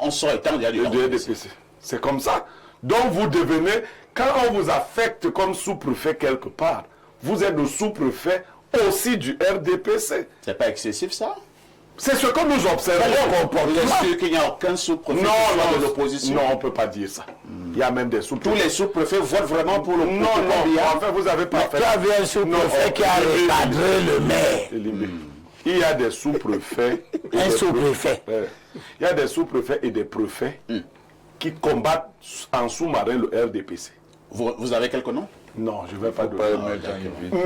On sort étant du RDPC. C'est comme ça. Donc vous devenez, quand on vous affecte comme sous-préfet quelque part, vous êtes le sous-préfet aussi du RDPC. C'est pas excessif ça? C'est ce que nous observons. Bien sûr qu'il n'y a aucun sous-préfet de l'opposition. Non, on ne peut pas dire ça. Il y a même des sous-préfets. Tous les sous-préfets votent vraiment pour le Non, en fait, vous n'avez pas fait. Tu as vu un sous-préfet qui a recadré le maire. Il y a des sous-préfets. Un sous-préfet. Il y a des sous-préfets et des préfets qui combattent en sous-marin le RDPC. Vous avez quelques noms? Non, je ne vais pas donner.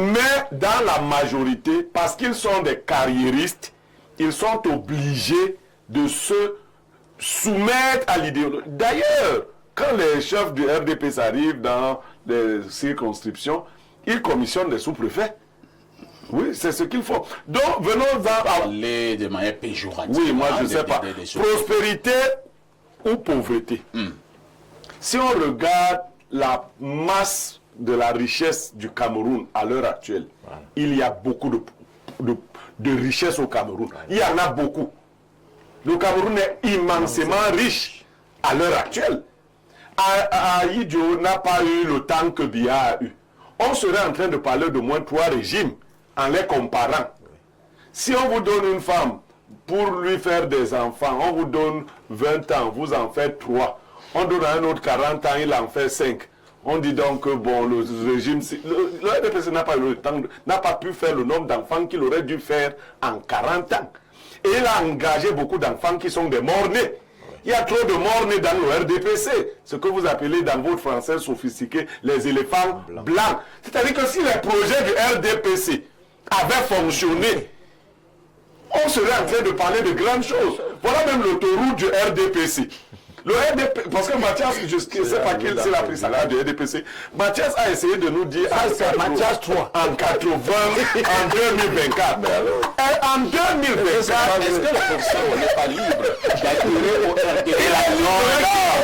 Mais Mais dans la majorité, parce qu'ils sont des carriéristes, ils sont obligés de se soumettre à l'idéologie. D'ailleurs, quand les chefs du RDPC arrivent dans les circonscriptions, ils commissionnent des sous-préfets. Oui, c'est ce qu'il faut. Donc, venons-en. Parler de manière péjorative. Oui, moi je ne sais pas. Prospérité ou pauvreté. Si on regarde la masse de la richesse du Cameroun à l'heure actuelle, il y a beaucoup de richesse au Cameroun. Il y en a beaucoup. Le Cameroun est immensément riche à l'heure actuelle. Aïdjo n'a pas eu le temps que Biya a eu. On serait en train de parler de moins 3 régimes en les comparant. Si on vous donne une femme pour lui faire des enfants, on vous donne 20 ans, vous en faites 3. On donne à un autre 40 ans, il en fait 5. On dit donc que bon, le régime, le RDPC n'a pas eu le temps, n'a pas pu faire le nombre d'enfants qu'il aurait dû faire en 40 ans. Et il a engagé beaucoup d'enfants qui sont des morts-nés. Il y a trop de morts-nés dans le RDPC, ce que vous appelez dans votre français sophistiqué les éléphants blancs. C'est-à-dire que si les projets du RDPC avaient fonctionné, on serait en train de parler de grandes choses. Voilà même l'autoroute du RDPC. Le RDP, parce que Mathias, je ne sais pas qui s'il a pris ça là du RDPC, Mathias a essayé de nous dire Mathias 3 en 80, en 2024. Et en 2024, est-ce que le professeur n'est pas libre d'adhérer au RDPC?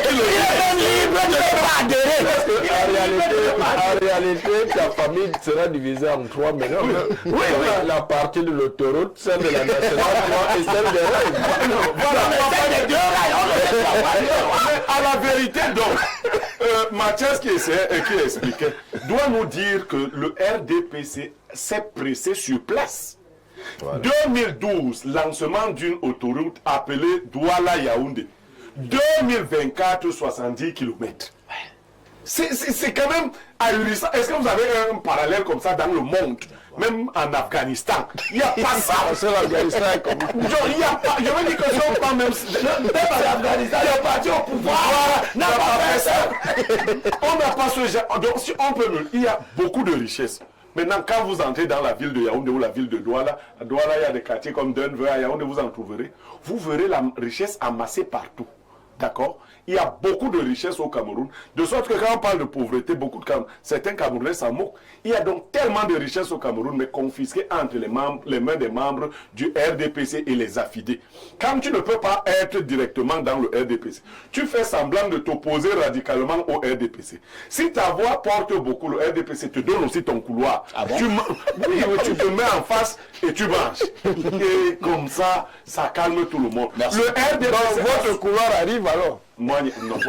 Il est libre de ne pas adhérer. En réalité, ta famille sera divisée en 3 maintenant. Oui, la partie de l'autoroute, celle de la nationale 3 et celle des rails. Voilà, les deux rails, à la vérité, donc, Mathias qui expliquait, doit nous dire que le RDPC s'est pressé sur place. Voilà. 2012, lancement d'une autoroute appelée Douala-Yaoundé. 2024, 70 km. C'est quand même ahurissant. Est-ce que vous avez un parallèle comme ça dans le monde? Même en Afghanistan, il n'y a pas ça. C'est l'Afghanistan comme ça. Il n'y a pas, je veux dire que si on prend même en Afghanistan, il y a parti au pouvoir, n'a pas fait ça. On n'a pas ce genre. Donc si on peut, il y a beaucoup de richesses. Maintenant, quand vous entrez dans la ville de Yaoundé ou la ville de Douala, à Douala, il y a des quartiers comme Denver, à Yaoundé, vous en trouverez. Vous verrez la richesse amassée partout. D'accord? Il y a beaucoup de richesses au Cameroun. De sorte que quand on parle de pauvreté, certains Camerounais s'en moquent. Il y a donc tellement de richesses au Cameroun, mais confisquées entre les mains des membres du RDPC et les affidés. Quand tu ne peux pas être directement dans le RDPC, tu fais semblant de t'opposer radicalement au RDPC. Si ta voix porte beaucoup, le RDPC te donne aussi ton couloir. Ah bon? Tu te mets en face et tu marches. Et comme ça, ça calme tout le monde. Merci. Le RDPC... Donc votre couloir arrive alors. Moi, non, bon.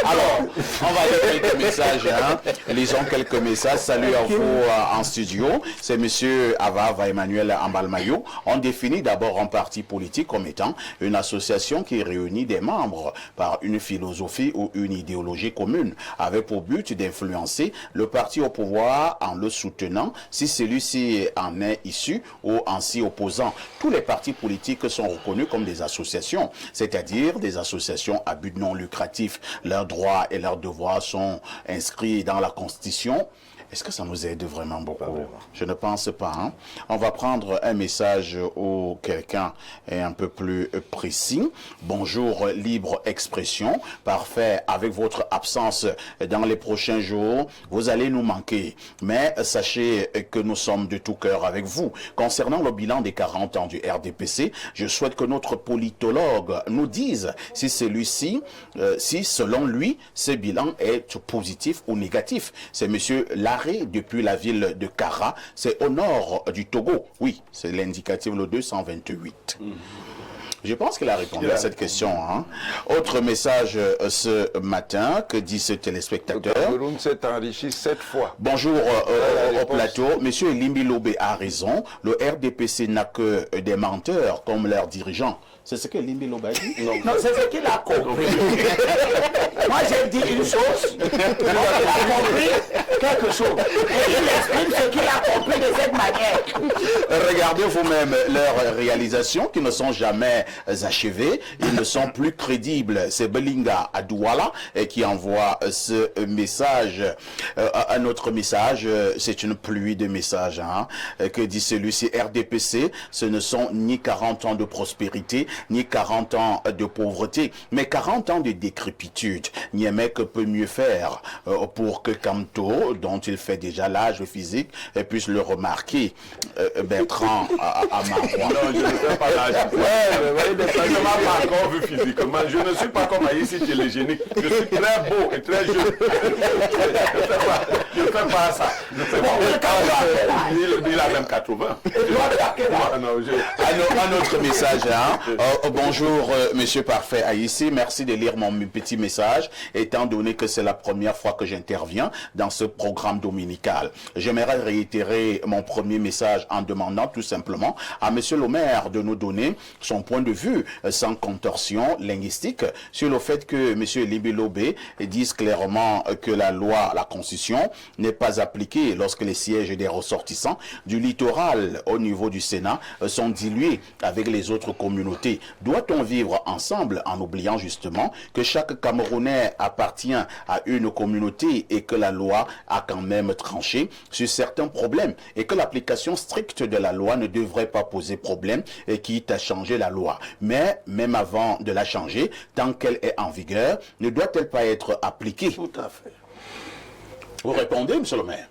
Alors, on va aller quelques messages. Lisons quelques messages. Salut à vous en studio. C'est monsieur Avava Emmanuel Ambalmayo. On définit d'abord un parti politique comme étant une association qui réunit des membres par une philosophie ou une idéologie commune, avec pour but d'influencer le parti au pouvoir en le soutenant si celui-ci en est issu ou en s'y opposant. Tous les partis politiques sont reconnus comme des associations, c'est-à-dire des associations à but non lucratif. Leurs droits et leurs devoirs sont inscrits dans la Constitution. Est-ce que ça nous aide vraiment beaucoup? Je ne pense pas. On va prendre un message où quelqu'un est un peu plus précis. Bonjour, libre expression. Parfait. Avec votre absence dans les prochains jours, vous allez nous manquer. Mais sachez que nous sommes de tout cœur avec vous. Concernant le bilan des 40 ans du RDPC, je souhaite que notre politologue nous dise si celui-ci, si selon lui, ce bilan est positif ou négatif. C'est monsieur Larry depuis la ville de Kara, c'est au nord du Togo. Oui, c'est l'indicatif le 228. Je pense qu'il a répondu à cette question. Autre message ce matin, que dit ce téléspectateur? Le Cameroun s'est enrichi 7 fois. Bonjour au plateau. Monsieur Elimbi Lobé a raison. Le RDPC n'a que des menteurs comme leurs dirigeants. C'est ce que Elimbi Lobé a dit? Non, c'est ce qu'il a compris. Moi, j'ai dit une chose. Il a compris quelque chose. Et il exprime ce qu'il a compris de cette manière. Regardez vous-même leurs réalisations qui ne sont jamais achevées. Ils ne sont plus crédibles. C'est Belinga à Douala qui envoie ce message. Un autre message, c'est une pluie de messages. Que dit celui-ci? RDPC, ce ne sont ni 40 ans de prospérité, ni 40 ans de pauvreté, mais 40 ans de décrépitude. Niémec peut mieux faire pour que Camto, dont il fait déjà l'âge physique, puisse le remarquer. Bertrand à Marois. Non, je ne fais pas l'âge. Je ne m'ai pas encore vu physiquement. Je ne suis pas comme ici télégénique. Je suis très beau et très jeune. Je ne fais pas ça. Il a même 80. Un autre message. Bonjour, monsieur Parfait Haïssi. Merci de lire mon petit message, étant donné que c'est la première fois que j'interviens dans ce programme dominical. J'aimerais réitérer mon premier message en demandant tout simplement à monsieur le maire de nous donner son point de vue sans contorsion linguistique sur le fait que monsieur Elimbi Lobé dise clairement que la loi, la constitution n'est pas appliquée lorsque les sièges des ressortissants du littoral au niveau du Sénat sont dilués avec les autres communautés. Doit-on vivre ensemble en oubliant justement que chaque Camerounais appartient à une communauté et que la loi a quand même tranché sur certains problèmes et que l'application stricte de la loi ne devrait pas poser problème et quitte à changer la loi. Mais même avant de la changer, tant qu'elle est en vigueur, ne doit-elle pas être appliquée? Tout à fait. Vous répondez, monsieur le maire?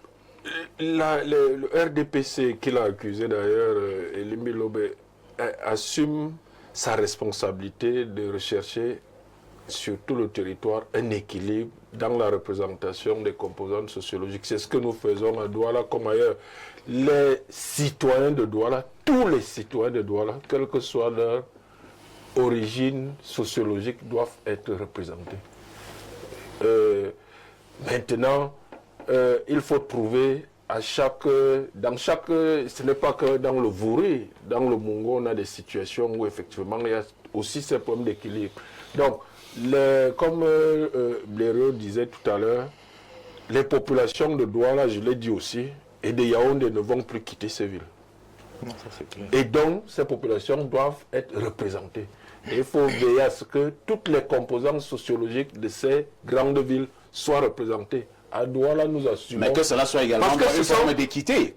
Le RDPC qu'il a accusé d'ailleurs, Elimbi Lobé, assume sa responsabilité de rechercher sur tout le territoire un équilibre dans la représentation des composantes sociologiques. C'est ce que nous faisons à Douala comme ailleurs. Les citoyens de Douala, tous les citoyens de Douala, quelle que soit leur origine sociologique, doivent être représentés. Maintenant, il faut trouver dans chaque, ce n'est pas que dans le Vouri, dans le Mungo, on a des situations où effectivement il y a aussi ces problèmes d'équilibre. Donc, comme Blériot disait tout à l'heure, les populations de Douala, je l'ai dit aussi, et de Yaoundé ne vont plus quitter ces villes. Non, ça, c'est clair. Et donc, ces populations doivent être représentées. Et il faut veiller à ce que toutes les composantes sociologiques de ces grandes villes soient représentées. À Douala, nous assumons. Mais que cela soit également une forme d'équité.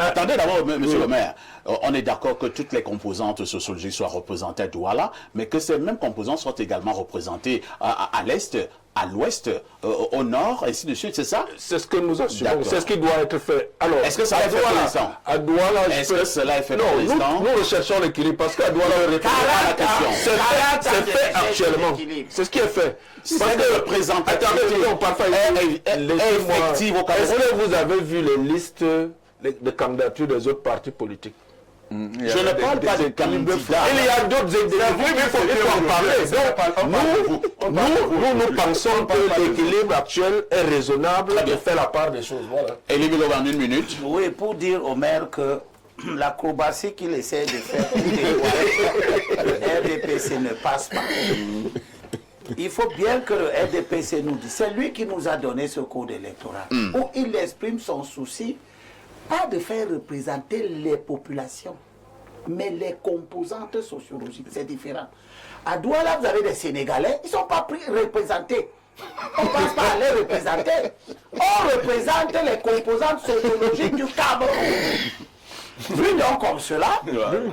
Attendez d'abord, monsieur le maire, on est d'accord que toutes les composantes sociologiques soient représentées à Douala, mais que ces mêmes composantes soient également représentées à l'Est, à l'Ouest, au Nord, et ainsi de suite, c'est ça? C'est ce que nous assumons, c'est ce qui doit être fait. Alors, est-ce que ça est fait pour l'instant? À Douala, est-ce que cela est fait pour l'instant? Nous recherchons l'équilibre parce qu'à Douala, c'est fait actuellement. C'est ce qui est fait. Parce que représentativité effective au Cameroun. Est-ce que vous avez vu les listes de candidatures des autres partis politiques? Je ne parle pas de candidats. Il y a d'autres exemples. Oui, mais il faut en parler. Nous pensons que l'équilibre actuel est raisonnable de faire la part des choses. Voilà. Elie Biloba, en 1 minute. Oui, pour dire au maire que l'acrobatie qu'il essaie de faire pour dévoiler le RDPC ne passe pas. Il faut bien que le RDPC nous dise, c'est lui qui nous a donné ce code électoral, où il exprime son souci, pas de faire représenter les populations, mais les composantes sociologiques, c'est différent. À Douala, vous avez des Sénégalais, ils ne sont pas représentés. On ne pense pas à les représenter. On représente les composantes sociologiques du Cameroun. Vu donc comme cela,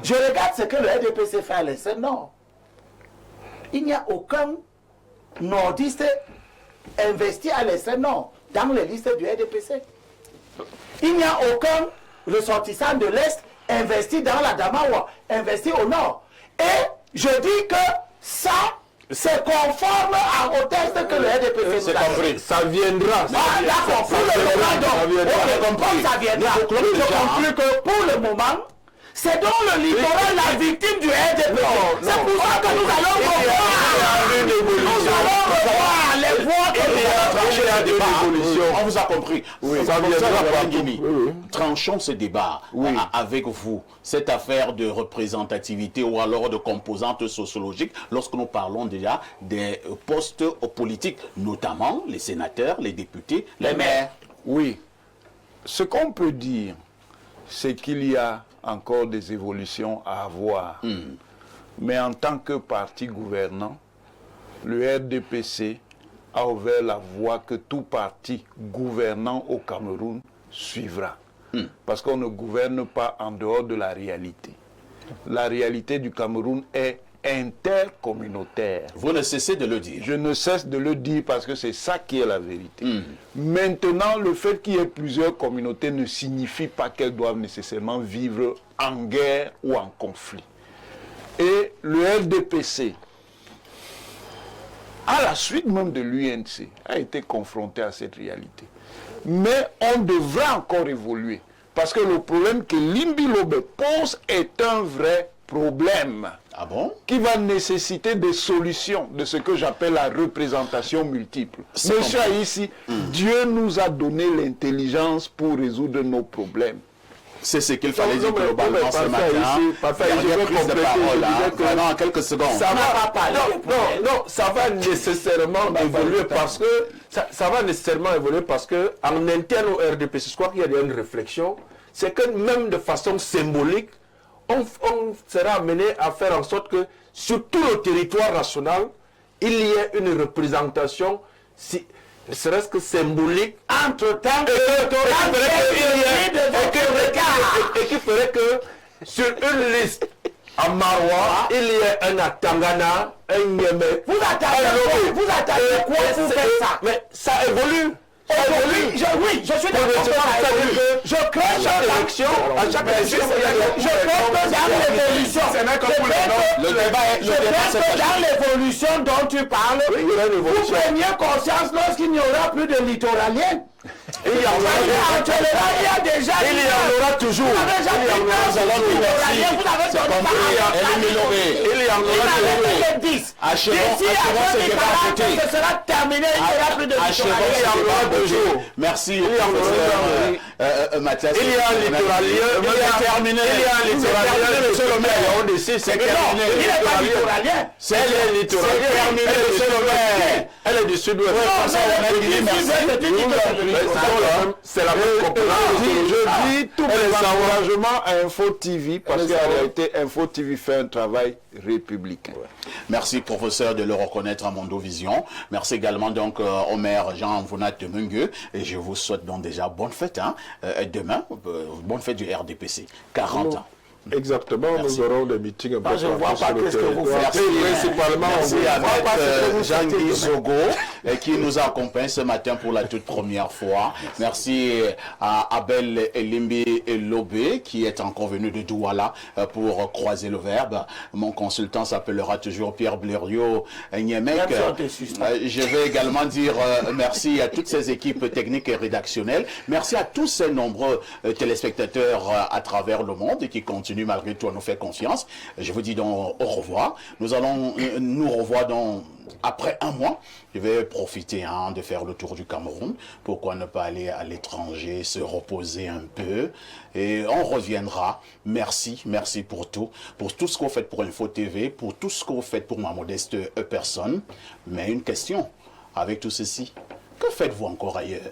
je regarde ce que le RDPC fait à l'extrême nord. Il n'y a aucun nordiste investi à l'extrême nord dans les listes du RDPC. Il n'y a aucun ressortissant de l'Est investi dans la Damawa, investi au nord. Et je dis que ça, c'est conforme au test que le RDPC nous a fait. Ça viendra. Ah, d'accord, pour le moment, donc, ça viendra. Je conclue que pour le moment, c'est donc le littoral la victime du RDPC. C'est pour ça que nous allons revoir les voix On vous a compris. Tranchons ce débat avec vous. Cette affaire de représentativité ou alors de composantes sociologiques, lorsque nous parlons déjà des postes politiques, notamment les sénateurs, les députés, les maires. Oui. Ce qu'on peut dire, c'est qu'il y a encore des évolutions à avoir. Mais en tant que parti gouvernant, le RDPC a ouvert la voie que tout parti gouvernant au Cameroun suivra. Parce qu'on ne gouverne pas en dehors de la réalité. La réalité du Cameroun est intercommunautaire. Vous ne cessez de le dire. Je ne cesse de le dire parce que c'est ça qui est la vérité. Maintenant, le fait qu'il y ait plusieurs communautés ne signifie pas qu'elles doivent nécessairement vivre en guerre ou en conflit. Et le RDPC, à la suite même de l'UNC, a été confronté à cette réalité. Mais on devra encore évoluer. Parce que le problème que Limbi Lobe pose est un vrai problème. Ah bon? Qui va nécessiter des solutions de ce que j'appelle la représentation multiple. Monsieur ici, Dieu nous a donné l'intelligence pour résoudre nos problèmes. C'est ce qu'il fallait dire globalement ce matin. Dernière prise de parole, vraiment en quelques secondes. Ça va nécessairement évoluer parce que ça va nécessairement évoluer parce que en interne au RDPC, je crois qu'il y a une réflexion, c'est que même de façon symbolique, on sera amené à faire en sorte que sur tout le territoire national, il y ait une représentation, ne serait-ce que symbolique, entre-temps, et qui ferait que sur une liste à Maroua, il y ait un Atangana, un Niamey. Vous attendez quoi pour faire ça? Mais ça évolue. Oui, je suis d'accord. Je crains chaque élection, à chaque élection, je crains que dans l'évolution dont tu parles, vous preniez conscience lorsqu'il n'y aura plus de littoraliens. Il y en aura toujours. Merci. Mathias. Il y a un littoralien. Il est terminé. Il y a un littoralien. Monsieur le maire, c'est terminé. Il n'est pas littoralien. C'est le littoralien. Elle est du sud-ouest. C'est la même compréhension. Je dis tout encouragement à Info TV parce qu'en réalité, Info TV fait un travail républicain. Merci, professeur, de le reconnaître à Mondovision. Merci également donc au maire Jean Mvonat de Mungue. Et je vous souhaite donc déjà bonne fête. Demain, bonne fête du RDPC. 40 ans. Exactement, Merci. nous aurons des meetings un peu Je ne vois pas qu'est-ce que vous faites. Principalement, Merci avec Jean-Guy Zogo qui nous accompagne ce matin pour la toute première fois. Merci à Abel Elimbi Lobé qui est encore venu de Douala pour croiser le verbe. Mon consultant s'appellera toujours Pierre Blériot Niemek. Je vais également dire merci à toutes ces équipes techniques et rédactionnelles. Merci à tous ces nombreux téléspectateurs à travers le monde qui continuent continue malgré tout à nous faire confiance. Je vous dis donc au revoir. Nous allons nous revoir après un mois. Je vais profiter de faire le tour du Cameroun. Pourquoi ne pas aller à l'étranger, se reposer un peu. Et on reviendra. Merci pour tout ce que vous faites pour Info TV, pour tout ce que vous faites pour ma modeste personne. Mais une question, avec tout ceci, que faites-vous encore ailleurs?